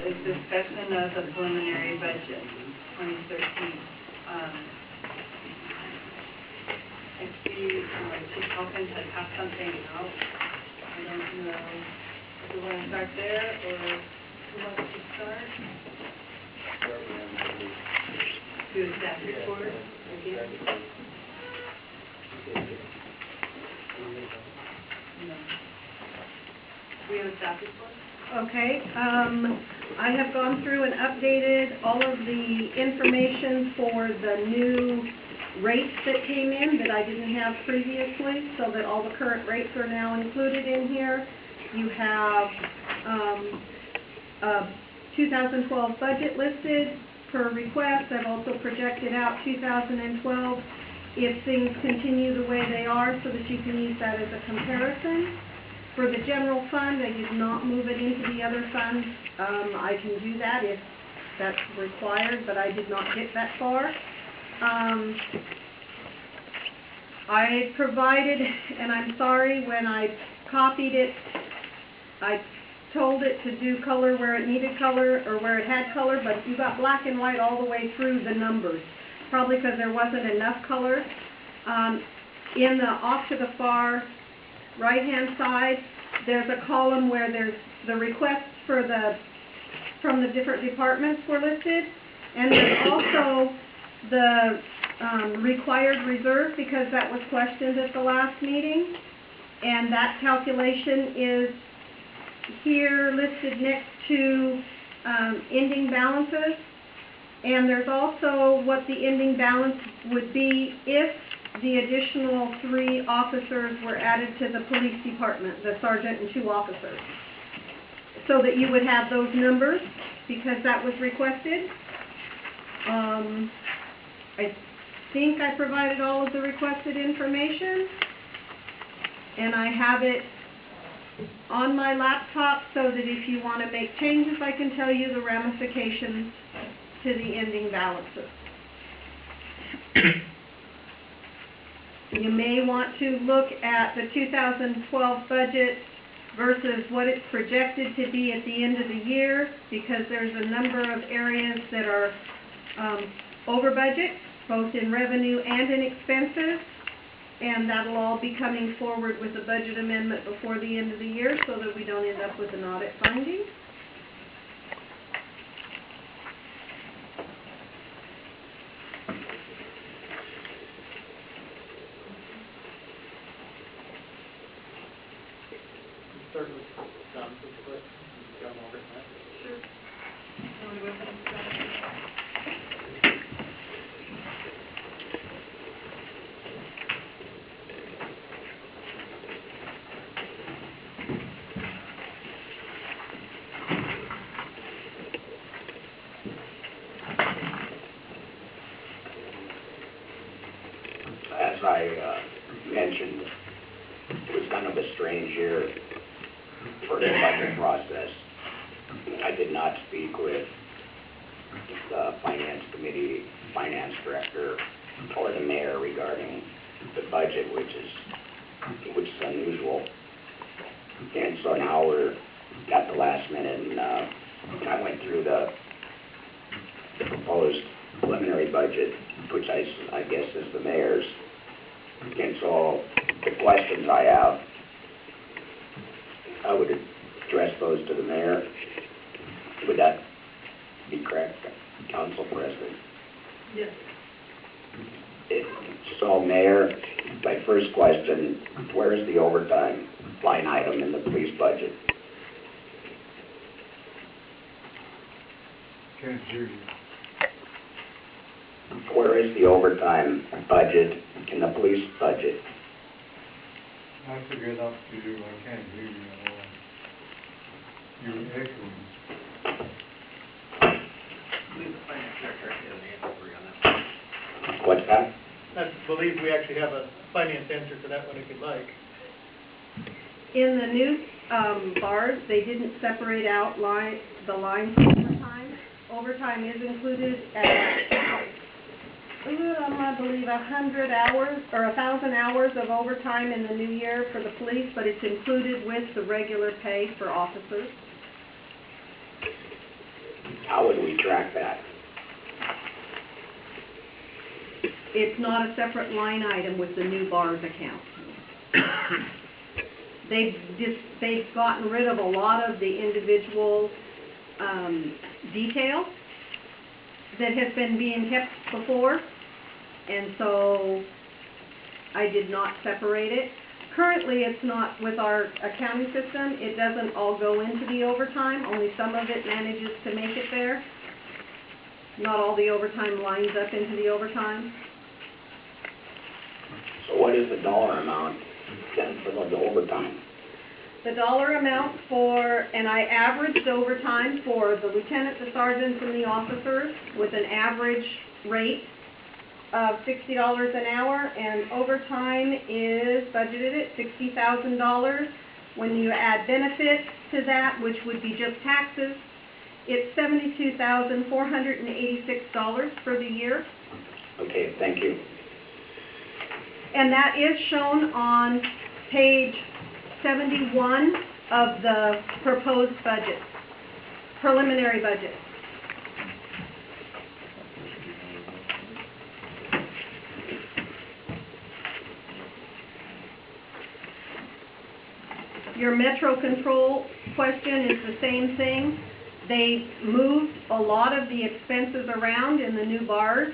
is discussion of the preliminary budget, 2013. I see Chief Hawkins had passed something out. I don't know if we want to start there or who wants to start? Do a staff report again? No. We have a staff report? Okay, I have gone through and updated all of the information for the new rates that came in that I didn't have previously, so that all the current rates are now included in here. You have a 2012 budget listed per request. I've also projected out 2012 if things continue the way they are, so that you can use that as a comparison. For the general fund, I did not move it into the other funds. I can do that if that's required, but I did not get that far. I provided, and I'm sorry, when I copied it, I told it to do color where it needed color or where it had color, but you got black and white all the way through the numbers, probably because there wasn't enough color. In the off to the far right-hand side, there's a column where there's the requests for from the different departments were listed, and there's also the required reserve, because that was questioned at the last meeting, and that calculation is here listed next to ending balances. And there's also what the ending balance would be if the additional 3 officers were added to the police department, the sergeant and 2 officers. So that you would have those numbers, because that was requested. I think I provided all of the requested information, and I have it on my laptop so that if you want to make changes, I can tell you the ramifications to the ending balances. You may want to look at the 2012 budget versus what it's projected to be at the end of the year, because there's a number of areas that are over budget, both in revenue and in expenses, and that'll all be coming forward with a budget amendment before the end of the year so that we don't end up with an audit finding. As I mentioned, it was kind of a strange year for the budget process. I did not speak with the Finance Committee, Finance Director, or the Mayor regarding the budget, which is unusual. And so now we're at the last minute, and I went through the proposed preliminary budget, which I guess is the Mayor's. And so the questions I have, I would address those to the Mayor. Would that be correct, Council President? Yes. So, Mayor, my first question, where is the overtime line item in the police budget? Can't hear you. Where is the overtime budget in the police budget? I figured out to you, I can't hear you at all. You're echoing. I believe the finance director has an answer for you on that. What's that? I believe we actually have a finance answer for that one if you'd like. In the new bars, they didn't separate out the lines for overtime. Overtime is included at I believe 100 hours or 1,000 hours of overtime in the new year for the police, but it's included with the regular pay for officers. How would we track that? It's not a separate line item with the new bars account. They've gotten rid of a lot of the individual detail that has been being kept before, and so I did not separate it. Currently, it's not with our accounting system. It doesn't all go into the overtime. Only some of it manages to make it there. Not all the overtime lines up into the overtime. So what is the dollar amount then for the overtime? The dollar amount for, and I averaged overtime for the lieutenant, the sergeants, and the officers with an average rate of $60 an hour, and overtime is budgeted at $60,000. When you add benefits to that, which would be just taxes, it's $72,486 for the year. Okay, thank you. And that is shown on page 71 of the proposed budget, preliminary budget. Your Metro Control question is the same thing. They moved a lot of the expenses around in the new bars,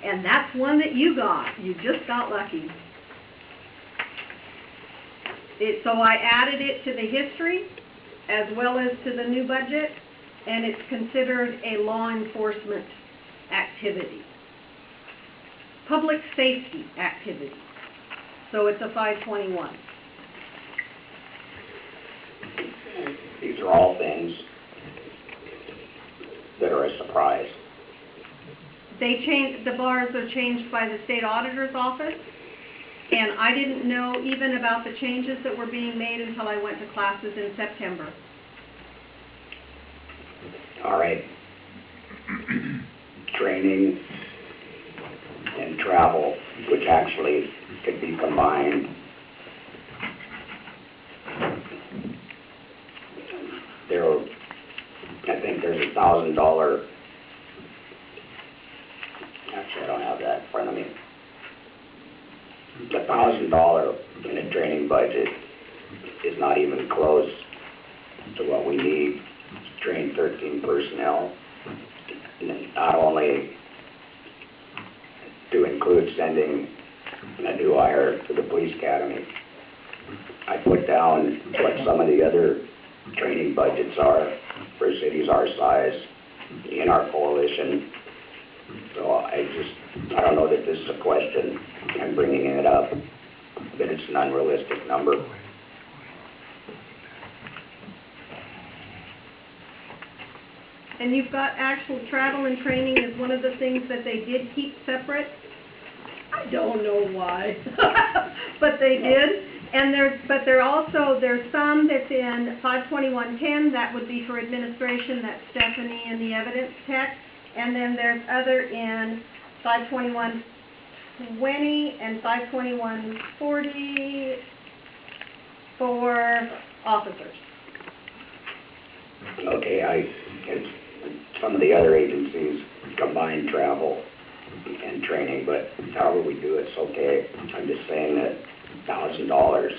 and that's one that you got. You just got lucky. So I added it to the history as well as to the new budget, and it's considered a law enforcement activity. Public safety activity. So it's a 521. These are all things that are a surprise. They changed, the bars are changed by the state auditor's office, and I didn't know even about the changes that were being made until I went to classes in September. All right. Training and travel, which actually could be combined. I think there's $1,000. Actually, I don't have that in front of me. $1,000 in a training budget is not even close to what we need to train 13 personnel. And not only to include sending a new hire to the police academy. I put down what some of the other training budgets are for cities our size in our coalition. So I don't know that this is a question. I'm bringing it up, but it's an unrealistic number. And you've got actual travel and training is one of the things that they did keep separate. I don't know why, but they did. And there's some that's in 52110, that would be for administration, that's Stephanie and the evidence tech. And then there's other in 52120 and 52140 for officers. Okay, some of the other agencies combine travel and training, but however we do it's okay. I'm just saying that $1,000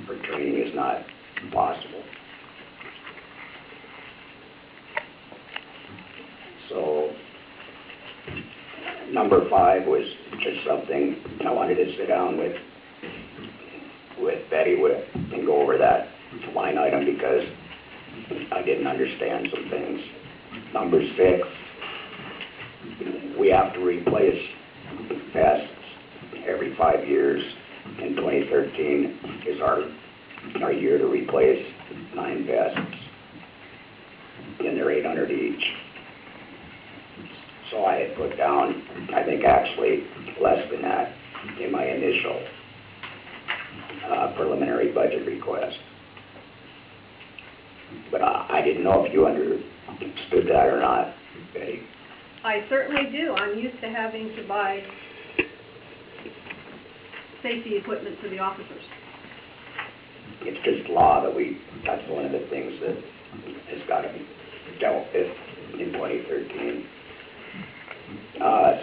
for training is not possible. So number 5 was just something I wanted to sit down with Betty with and go over that line item because I didn't understand some things. Number 6, we have to replace vests every 5 years. In 2013 is our year to replace 9 vests, and they're $800 each. So I had put down, I think actually less than that in my initial preliminary budget request. But I didn't know if you understood that or not, Betty. I certainly do. I'm used to having to buy safety equipment for the officers. It's just law that that's one of the things that has got to be dealt with in 2013. 2013.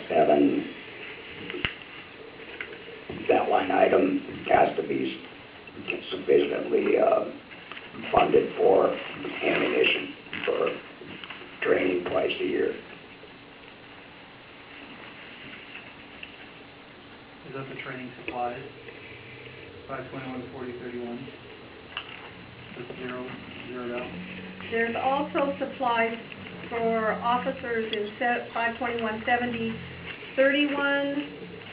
7, that line item has to be sufficiently funded for ammunition for training twice a year. Is that the training supplies? 521-4031? That's zeroed out? There's also supplies for officers in 521-70-31,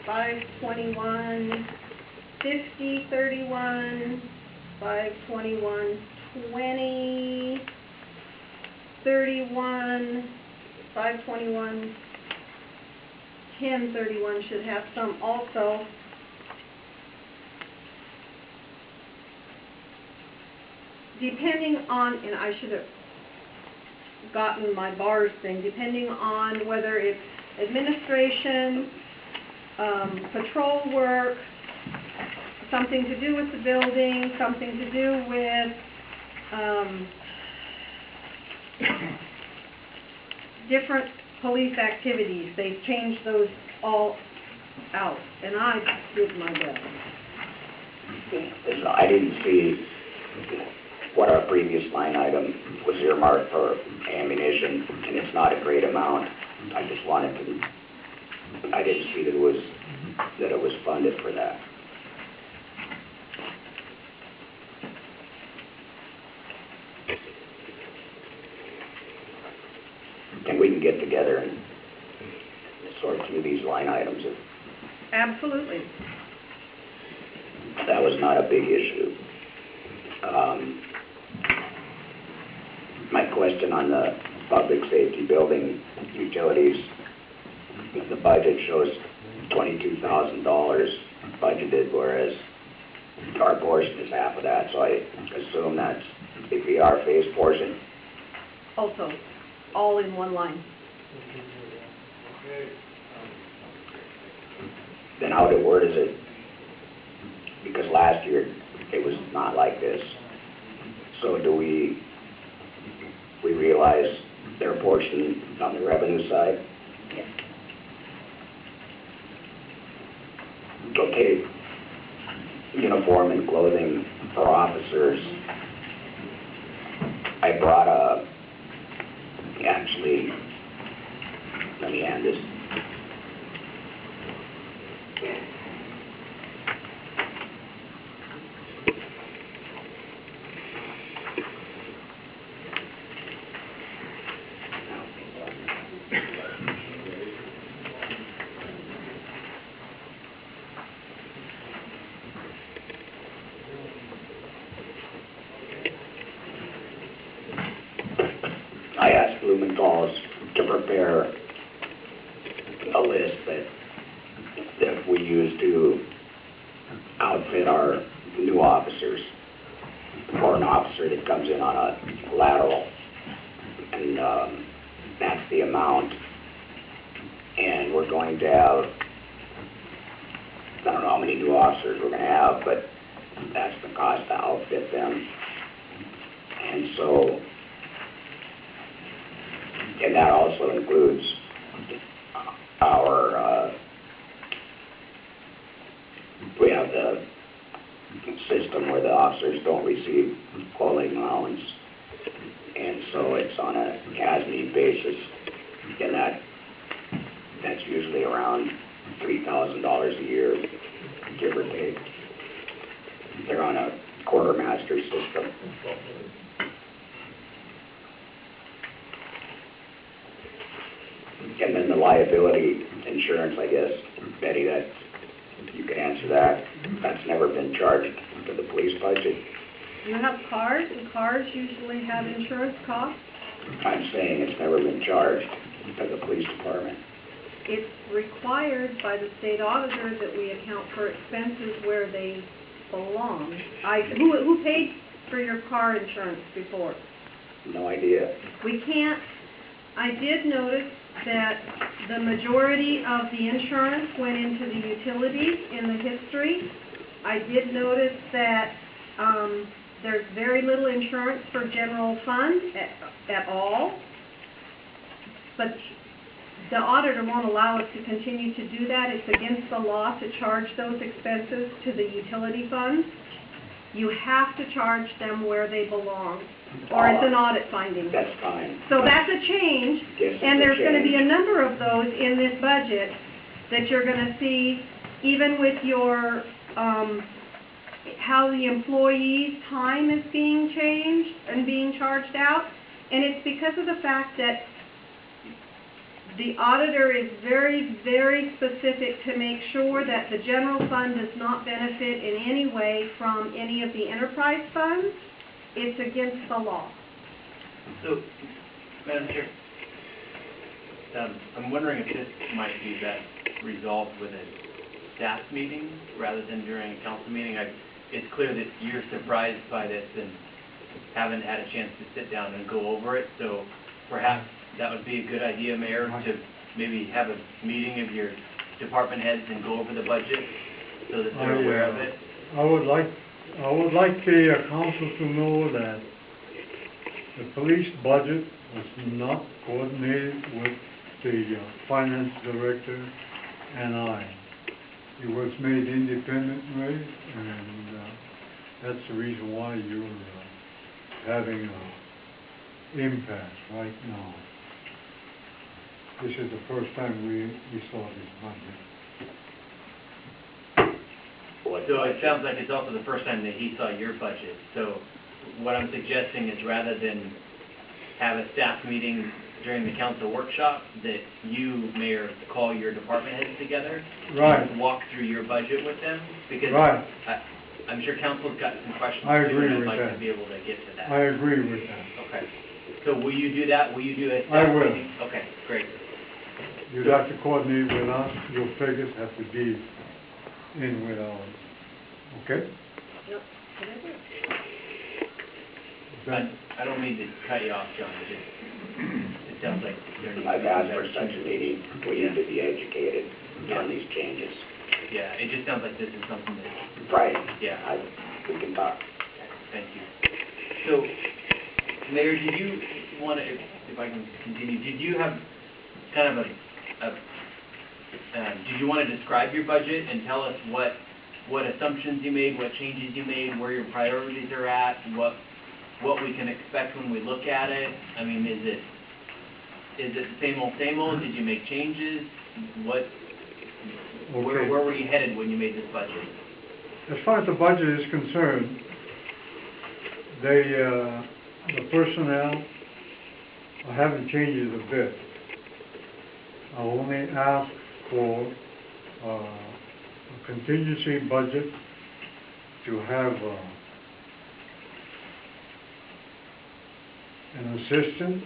521-50-31, 521-20-31, 521-10-31 should have some also. Depending on, and I should have gotten my bars thing, depending on whether it's administration, patrol work, something to do with the building, something to do with different police activities. They've changed those all out, and I did my best. I didn't see what our previous line item was earmarked for ammunition, and it's not a great amount. I just wanted to, I didn't see that it was funded for that. And we can get together and sort through these line items. Absolutely. That was not a big issue. My question on the public safety building utilities, the budget shows $22,000 budgeted, whereas our portion is half of that, so I assume that's the VR phase portion. Also, all in one line. Then how where does it, because last year it was not like this, so do we realize their portion on the revenue side? Yes. Okay, uniform and clothing for officers. I brought actually, let me hand this. I asked Blumenthal's to prepare a list that we use to outfit our new officers, or an officer that comes in on a lateral, and that's the amount. And we're going to have, I don't know how many new officers we're going to have, but that's the cost to outfit them. And so, and that also includes our, we have the system where the officers don't receive clothing allowance, and so it's on a as-need basis, and that's usually around $3,000 a year, give or take. They're on a quartermaster system. And then the liability insurance, I guess, Betty, that you can answer that. That's never been charged to the police budget. You have cars, and cars usually have insurance costs. I'm saying it's never been charged to the police department. It's required by the state auditor that we account for expenses where they belong. Who paid for your car insurance before? No idea. We can't. I did notice that the majority of the insurance went into the utilities in the history. I did notice that there's very little insurance for general fund at all. but the auditor won't allow us to continue to do that. It's against the law to charge those expenses to the utility funds. You have to charge them where they belong, or it's an audit finding. That's fine. So that's a change, Yes, and it's a there's gonna be a change. number of those in this budget that you're gonna see, even with your, how the employees' time is being changed and being charged out. And it's because of the fact that the auditor is very, very specific to make sure that the general fund does not benefit in any way from any of the enterprise funds. It's against the law. So, Madam Chair, I'm wondering if this might be best resolved with a staff meeting rather than during a council meeting. It's clear that you're surprised by this and haven't had a chance to sit down and go over it, so perhaps that would be a good idea, Mayor, to maybe have a meeting of your department heads and go over the budget so that they're aware of it. I would like the council to know that the police budget was not coordinated with the finance director and I. It was made independently, and that's the reason why you're having an impasse right now. This is the first time we saw this budget. So it sounds like it's also the first time that he saw your budget. So what I'm suggesting is rather than have a staff meeting during the council workshop, that you, Mayor, call your department heads together. Right. And walk through your budget with them. Because Right. I'm sure council's got some questions I too, agree and I'd with like that. to be able to get to that. I agree with that. Okay. So will you do that? Will you do a staff I will. meeting? Okay, great. You'd have to coordinate with us, your figures have to be in with ours, okay? Yep. I don't mean to cut you off, John, it sounds like there needs to be... I've asked for such a meeting, we need to be educated on these changes. Yeah, it just sounds like this is something that... Right. Yeah. We can talk. Thank you. So, Mayor, did you want to, if I can continue, did you have kind of did you want to describe your budget and tell us what assumptions you made, what changes you made, where your priorities are at, what we can expect when we look at it? I mean, is it the same old? Did you make changes? Where were you headed when you made this budget? As far as the budget is concerned, the personnel, I haven't changed it a bit. I only asked for a contingency budget to have an assistant,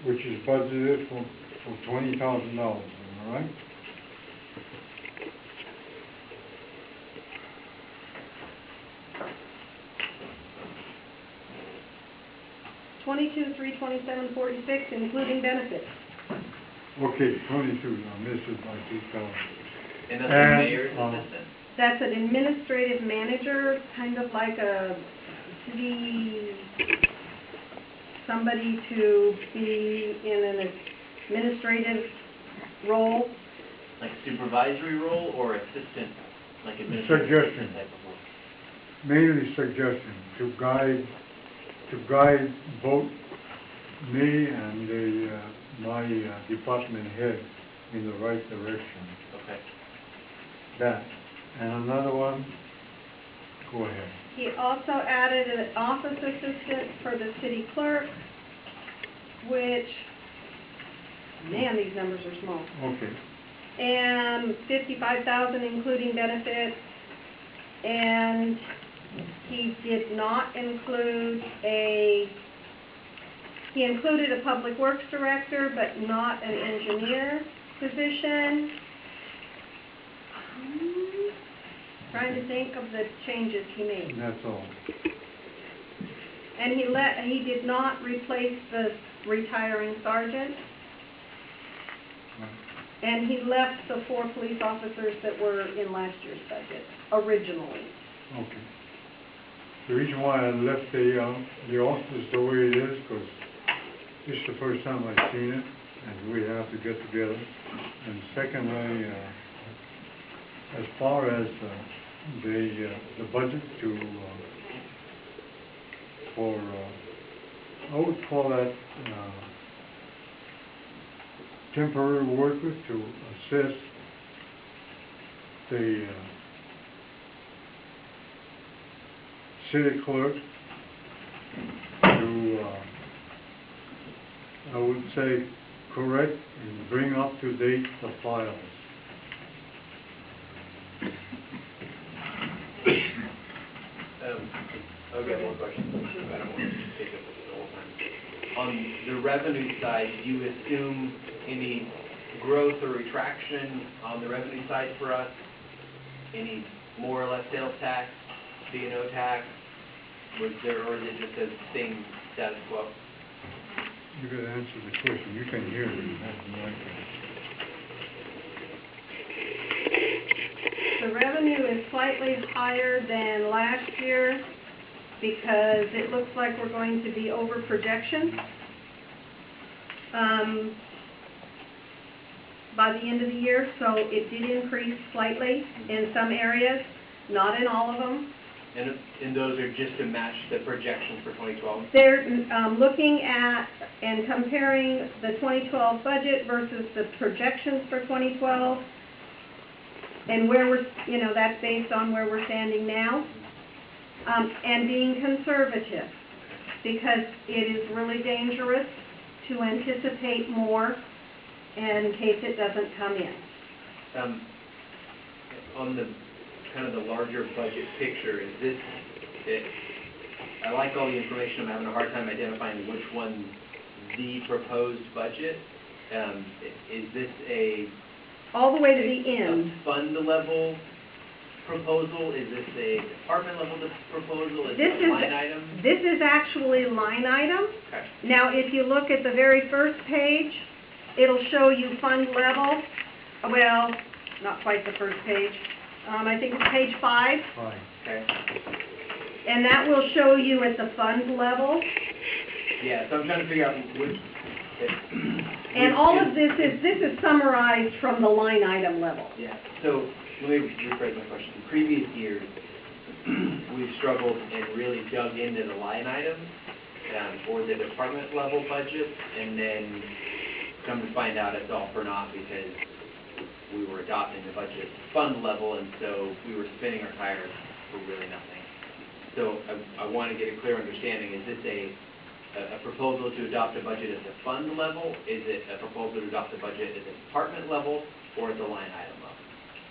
which is budgeted for $20,000, am I right? $22,327.46, including benefits. Okay, 22, I missed it by 2,000. And that's the mayor's assistant? That's an administrative manager, kind of like a city, somebody to be in an administrative role. Like supervisory role or assistant, like administrative Suggestion. assistant type of role? Mainly suggestion to guide both me and my department head in the right direction. Okay. That. And another one, go ahead. He also added an office assistant for the city clerk, which, man, these numbers are small. Okay. And $55,000 including benefits, and he did not include he included a public works director, but not an engineer position. Trying to think of the changes he made. That's all. And he did not replace the retiring sergeant. And he left the 4 police officers that were in last year's budget, originally. Okay. The reason why I left the office the way it is, because this is the first time I've seen it, and we have to get together. And secondly, as far as the budget for I would call that temporary workers to assist the city clerk to, I would say, correct and bring up to date the files. I've got one question. I don't want to take up the whole time. On the revenue side, do you assume any growth or retraction on the revenue side for us? Any more or less sales tax, B&O tax? Or is it just a same status quo? You gotta answer the question. You can hear me. That's the mic. The revenue is slightly higher than last year because it looks like we're going to be over projection by the end of the year, so it did increase slightly in some areas, not in all of them. And those are just to match the projections for 2012? They're looking at and comparing the 2012 budget versus the projections for 2012, and where we're, that's based on where we're standing now, and being conservative, because it is really dangerous to anticipate more in case it doesn't come in. On the kind of the larger budget picture, is this, I like all the information, I'm having a hard time identifying which one's the proposed budget. Is this all the way to the end. A fund level proposal? Is this a department level proposal? Is it a line item? This is actually line item. Okay. Now, if you look at the very first page, it'll show you fund level. Well, not quite the first page. I think it's page 5. Fine. Okay. And that will show you at the fund level. Yeah, so I'm trying to figure out which... And all of this is summarized from the line item level. Yeah, so let me rephrase my question. In previous years, we've struggled and really dug into the line items or the department level budget, and then come to find out it's all for naught because we were adopting the budget fund level, and so we were spinning our tires for really nothing. So I want to get a clear understanding. Is this a proposal to adopt a budget at the fund level? Is it a proposal to adopt a budget at the department level or at the line item level?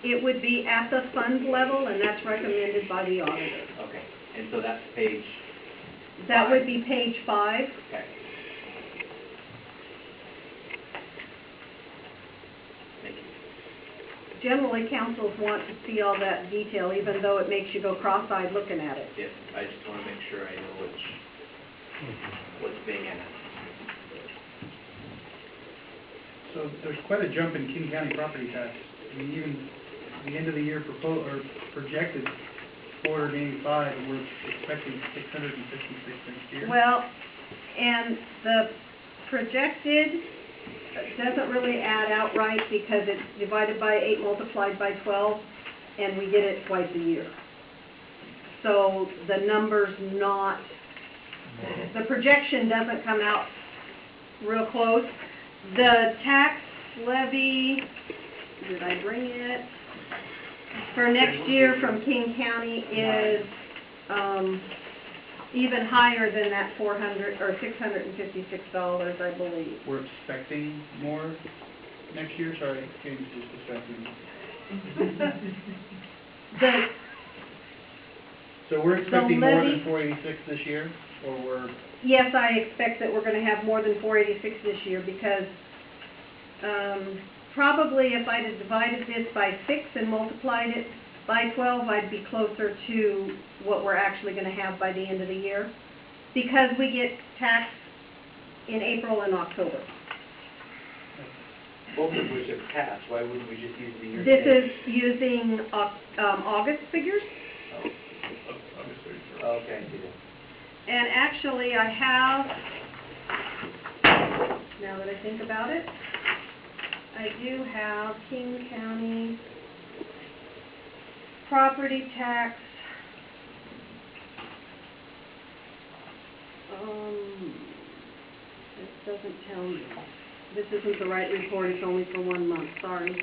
It would be at the fund level, and that's recommended by the auditor. Okay, and so that's page 5? That would be page 5. Okay. Thank you. Generally, councils want to see all that detail, even though it makes you go cross-eyed looking at it. Yes, I just want to make sure I know what's being asked. So there's quite a jump in King County property tax. I mean, even the end of the year projected 485, and we're expecting 656 next year. Well, and the projected doesn't really add out right because it's divided by 8 multiplied by 12, and we get it twice a year. So the number's not, the projection doesn't come out real close. The tax levy, did I bring it? For next year from King County is even higher than that $400 or $656, I believe. We're expecting more next year. Sorry, James just distracted me. So we're expecting more than 486 this year, or we're... Yes, I expect that we're going to have more than 486 this year because probably if I'd have divided this by 6 and multiplied it by 12, I'd be closer to what we're actually going to have by the end of the year because we get taxed in April and October. Both of which have passed. Why wouldn't we just use the year? This is using August figures. Oh, okay, I see that. And actually, I have now that I think about it. I do have King County property tax. This doesn't tell you. This isn't the right report, it's only for 1 month, sorry.